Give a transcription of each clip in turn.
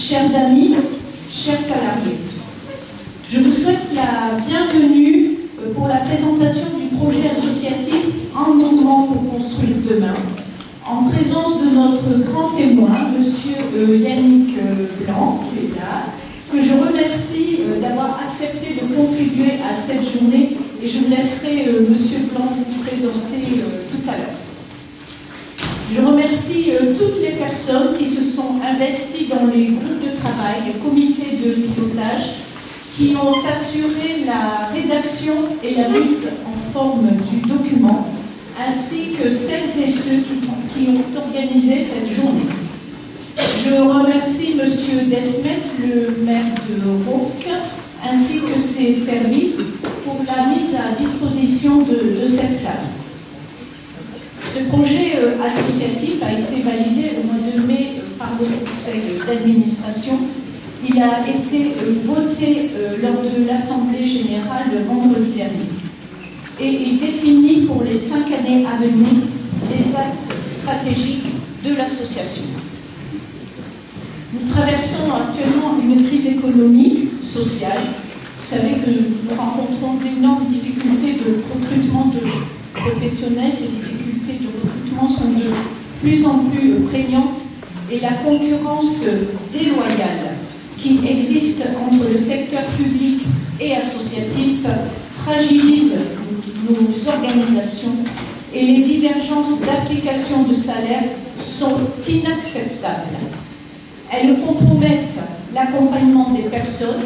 chers amis, chers salariés. Je vous souhaite la bienvenue pour la présentation du projet associatif En mouvement pour construire demain, en présence de notre grand témoin, monsieur Yannick Blanc, qui est là, que je remercie d'avoir accepté de contribuer à cette journée, et je vous laisserai monsieur Blanc vous présenter tout à l'heure. Je remercie toutes les personnes qui se sont investies dans les groupes de travail, les comités de pilotage, qui ont assuré la rédaction et la mise en forme du document, ainsi que celles et ceux qui ont organisé cette journée. Je remercie M. Desmet, le maire de Rauque, ainsi que ses services pour la mise à disposition de cette salle. Ce projet associatif a été validé au mois de mai par le conseil d'administration. Il a été voté lors de l'Assemblée générale le vendredi dernier. Et il définit pour les 5 années à venir les axes stratégiques de l'association. Nous traversons actuellement une crise économique, sociale. Vous savez que nous rencontrons d'énormes difficultés de recrutement de professionnels. Ces difficultés de recrutement sont de plus en plus prégnantes et la concurrence déloyale qui existe entre le secteur public et associatif fragilise nos organisations et les divergences d'application de salaire sont inacceptables. Elles compromettent l'accompagnement des personnes,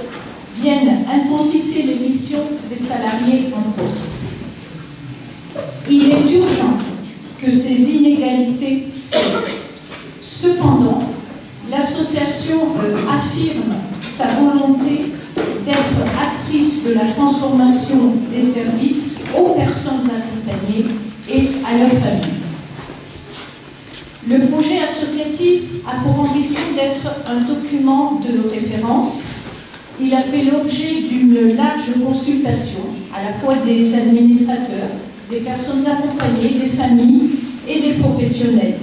viennent intensifier les missions des salariés en poste. Il est urgent que ces inégalités cessent. Cependant, l'association affirme sa volonté d'être actrice de la transformation des services aux personnes accompagnées et à leurs familles. Le projet associatif a pour ambition d'être un document de référence. Il a fait l'objet d'une large consultation à la fois des administrateurs, des personnes accompagnées, des familles et des professionnels.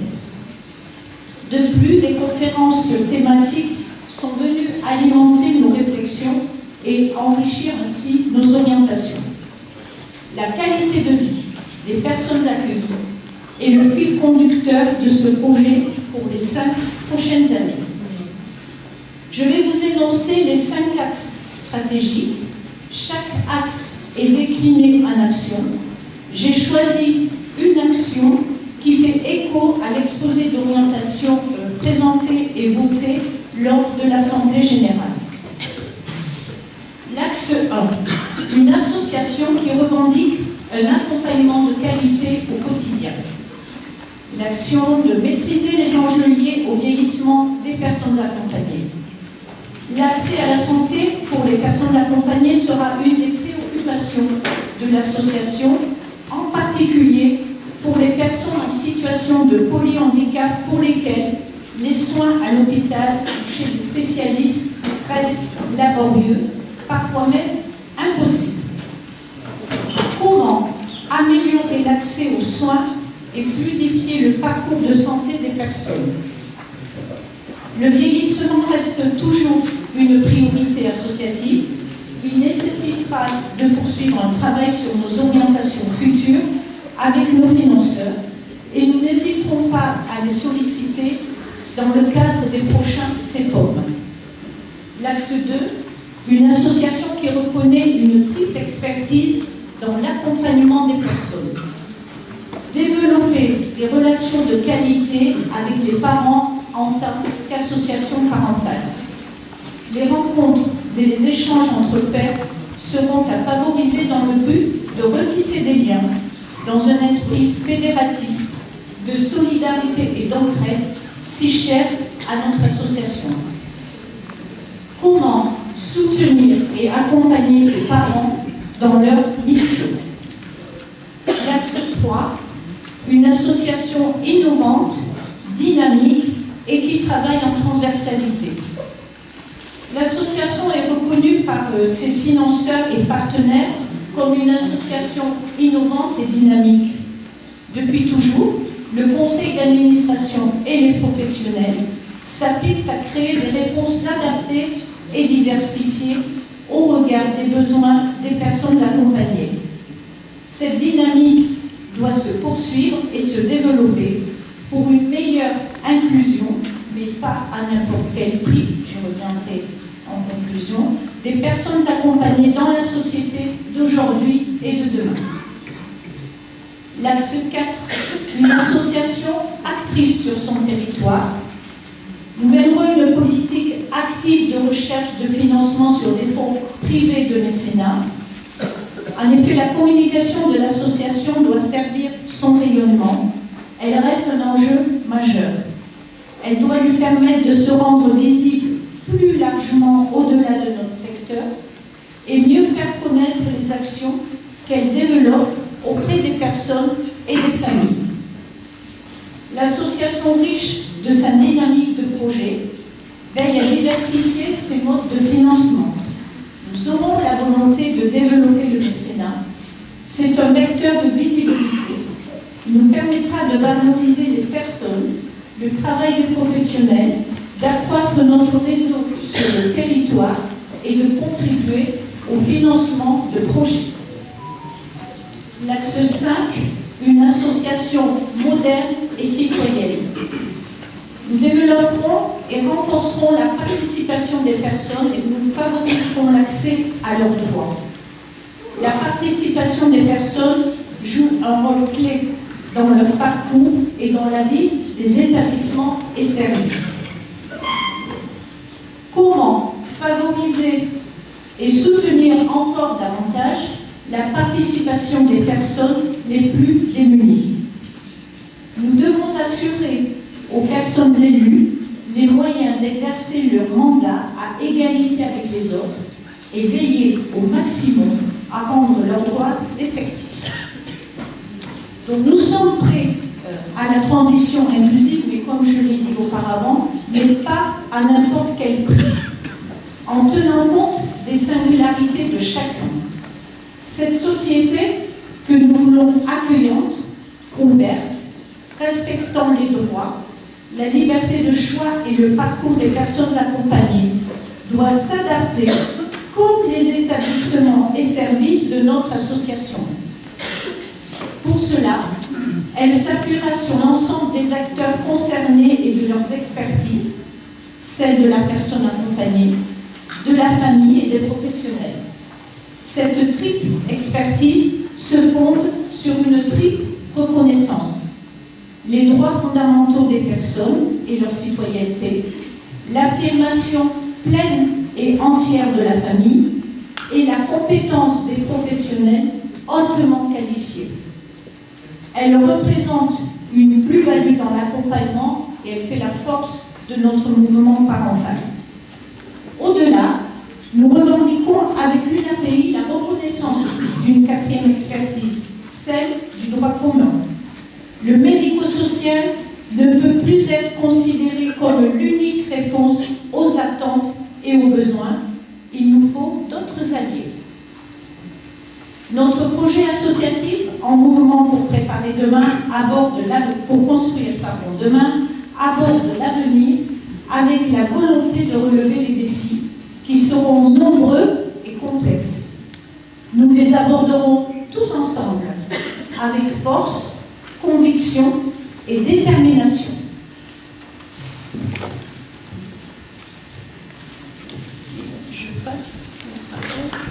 De plus, des conférences thématiques sont venues alimenter nos réflexions et enrichir ainsi nos orientations. La qualité de vie des personnes accueillies est le fil conducteur de ce projet pour les 5 prochaines années. Je vais vous énoncer les 5 axes stratégiques. Chaque axe est décliné en actions. J'ai choisi une action qui fait écho à l'exposé d'orientation présenté et voté lors de l'Assemblée générale. L'axe 1, une association qui revendique un accompagnement de qualité au quotidien. L'action de maîtriser les enjeux liés au vieillissement des personnes accompagnées. L'accès à la santé pour les personnes accompagnées sera une des préoccupations de l'association, en particulier pour les personnes en situation de polyhandicap pour lesquelles les soins à l'hôpital ou chez les spécialistes restent laborieux, parfois même impossibles. Comment améliorer l'accès aux soins et fluidifier le parcours de santé des personnes? Le vieillissement reste toujours une priorité associative. Il nécessitera de poursuivre un travail sur nos orientations futures avec nos financeurs et nous n'hésiterons pas à les solliciter dans le cadre des prochains CEPOM. L'axe 2, une association qui reconnaît une triple expertise dans l'accompagnement des personnes. Développer des relations de qualité avec les parents en tant qu'association parentale. Les rencontres et les échanges entre pairs seront à favoriser dans le but de retisser des liens dans un esprit fédératif, de solidarité et d'entraide si cher à notre association. Comment soutenir et accompagner ces parents dans leur mission? L'axe 3, une association innovante, dynamique et qui travaille en transversalité. L'association est reconnue par ses financeurs et partenaires comme une association innovante et dynamique. Depuis toujours, le conseil d'administration et les professionnels s'appliquent à créer des réponses adaptées et diversifiées au regard des besoins des personnes accompagnées. Cette dynamique doit se poursuivre et se développer pour une meilleure inclusion, mais pas à n'importe quel prix, je reviendrai en conclusion, des personnes accompagnées dans la société d'aujourd'hui et de demain. L'axe 4, une association actrice sur son territoire. Nous mènerons une politique active de recherche de financement sur des fonds privés de mécénat. En effet, la communication de l'association doit servir son rayonnement. Elle reste un enjeu majeur. Elle doit lui permettre de se rendre visible plus largement au-delà de notre secteur et mieux faire connaître les actions qu'elle développe auprès des personnes et des familles. L'association, riche de sa dynamique de projet, veille à diversifier ses modes de financement. Nous aurons la volonté de développer le mécénat. C'est un vecteur de visibilité qui nous permettra de valoriser les personnes, le travail des professionnels, d'accroître notre réseau sur le territoire et de contribuer au financement de projets. L'axe 5, une association moderne et citoyenne. Nous développerons et renforcerons la participation des personnes et nous favoriserons l'accès à leurs droits. La participation des personnes joue un rôle clé dans leur parcours et dans la vie des établissements et services. Comment favoriser et soutenir encore davantage la participation des personnes les plus démunies? Nous devons assurer aux personnes élues les moyens d'exercer leur mandat à égalité avec les autres et veiller au maximum à rendre leurs droits effectifs. Donc nous sommes prêts à la transition inclusive, mais comme je l'ai dit auparavant, mais pas à n'importe quel prix, en tenant compte des singularités de chacun. Cette société que nous voulons accueillante, ouverte, respectant les droits, la liberté de choix et le parcours des personnes accompagnées, doit s'adapter comme les établissements et services de notre association. Pour cela, elle s'appuiera sur l'ensemble des acteurs concernés et de leurs expertises, celle de la personne accompagnée, de la famille et des professionnels. Cette triple expertise se fonde sur une triple reconnaissance. Les droits fondamentaux des personnes et leur citoyenneté, l'affirmation pleine et entière de la famille et la compétence des professionnels hautement qualifiés. Elle représente une plus-value dans l'accompagnement et elle fait la force de notre mouvement parental. Au-delà, nous revendiquons avec l'UNAPI la reconnaissance d'une quatrième expertise, celle du droit commun. Le médico-social ne peut plus être considéré comme l'unique réponse aux attentes et aux besoins. Il nous faut d'autres alliés. Notre projet associatif, en mouvement pour préparer demain, pour construire demain, aborde l'avenir avec la volonté de relever les défis qui seront nombreux et complexes. Nous les aborderons tous ensemble, avec force, conviction et détermination. Je passe la parole.